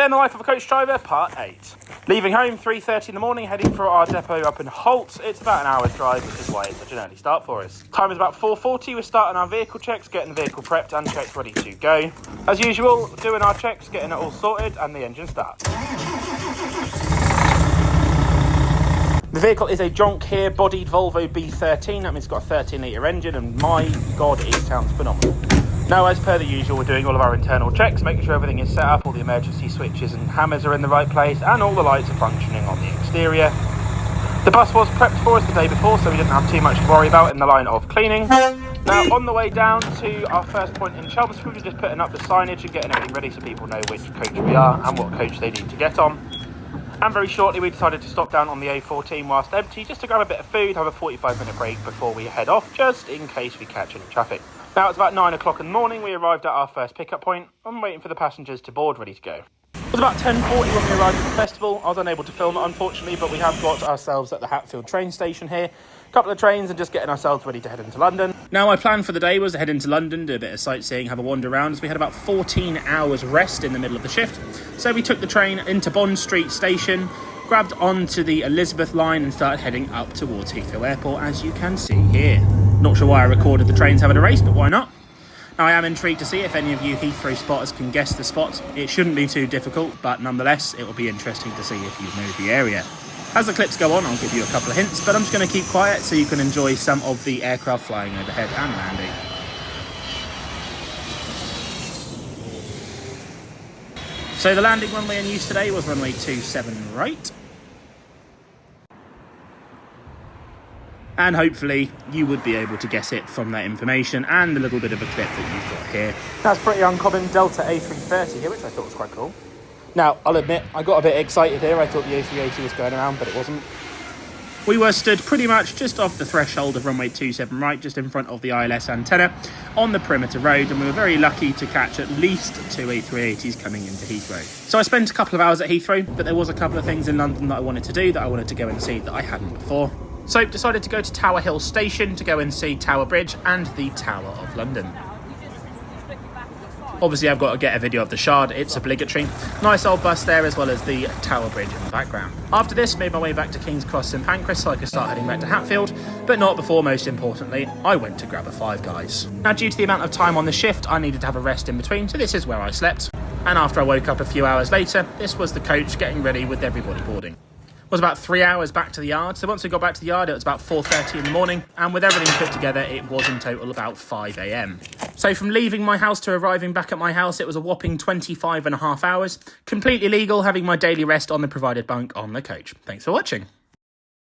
Day in the life of a coach driver, part 8. Leaving home 3:30 in the morning, heading for our depot up in Holt. It's about an hour's drive, which is why it's such an early start for us. Time is about 4:40. We're starting our vehicle checks, getting the vehicle prepped and checked ready to go. As usual, doing our checks, getting it all sorted, and the engine starts. The vehicle is a Jonk here, bodied Volvo B13. That means it's got a 13-litre engine, and my God, it sounds phenomenal. Now, as per the usual, we're doing all of our internal checks, making sure everything is set up, all the emergency switches and hammers are in the right place, and all the lights are functioning on the exterior. The bus was prepped for us the day before, so we didn't have too much to worry about in the line of cleaning. Now, on the way down to our first point in Chelmsford, we're just putting up the signage and getting everything ready so people know which coach we are and what coach they need to get on. And very shortly, we decided to stop down on the A14 whilst empty, just to grab a bit of food, have a 45-minute break before we head off, just in case we catch any traffic. Now, it's about 9 o'clock in the morning. We arrived at our first pickup point. I'm waiting for the passengers to board, ready to go. It was about 10:40 when we arrived at the festival. I was unable to film it, unfortunately, but we have got ourselves at the Hatfield train station here. A couple of trains and just getting ourselves ready to head into London. Now, my plan for the day was to head into London, do a bit of sightseeing, have a wander around, as we had about 14 hours rest in the middle of the shift. So we took the train into Bond Street Station, grabbed onto the Elizabeth line and started heading up towards Heathrow Airport, as you can see here. Not sure why I recorded the trains having a race, but why not? Now, I am intrigued to see if any of you Heathrow spotters can guess the spot. It shouldn't be too difficult, but nonetheless, it will be interesting to see if you know the area. As the clips go on, I'll give you a couple of hints, but I'm just going to keep quiet so you can enjoy some of the aircraft flying overhead and landing. So the landing runway in use today was runway 27 right. And hopefully you would be able to guess it from that information and a little bit of a clip that you've got here. That's pretty uncommon Delta A330 here, which I thought was quite cool. Now, I'll admit, I got a bit excited here. I thought the A380 was going around, but it wasn't. We were stood pretty much just off the threshold of runway 27 right, just in front of the ILS antenna on the perimeter road, and we were very lucky to catch at least 2 A380s coming into Heathrow. So I spent a couple of hours at Heathrow, but there was a couple of things in London that I wanted to do, that I wanted to go and see that I hadn't before. So decided to go to Tower Hill Station to go and see Tower Bridge and the Tower of London. Obviously, I've got to get a video of the Shard, it's obligatory. Nice old bus there, as well as the Tower Bridge in the background. After this, made my way back to King's Cross St Pancras so I could start heading back to Hatfield, but not before, most importantly, I went to grab a Five Guys. Now, due to the amount of time on the shift, I needed to have a rest in between, so this is where I slept. And after I woke up a few hours later, this was the coach getting ready with everybody boarding. Was about 3 hours back to the yard. So once we got back to the yard, it was about 4:30 in the morning, and with everything put together, it was in total about 5 a.m. So from leaving my house to arriving back at my house, it was a whopping 25 and a half hours. Completely legal, having my daily rest on the provided bunk on the coach. Thanks for watching.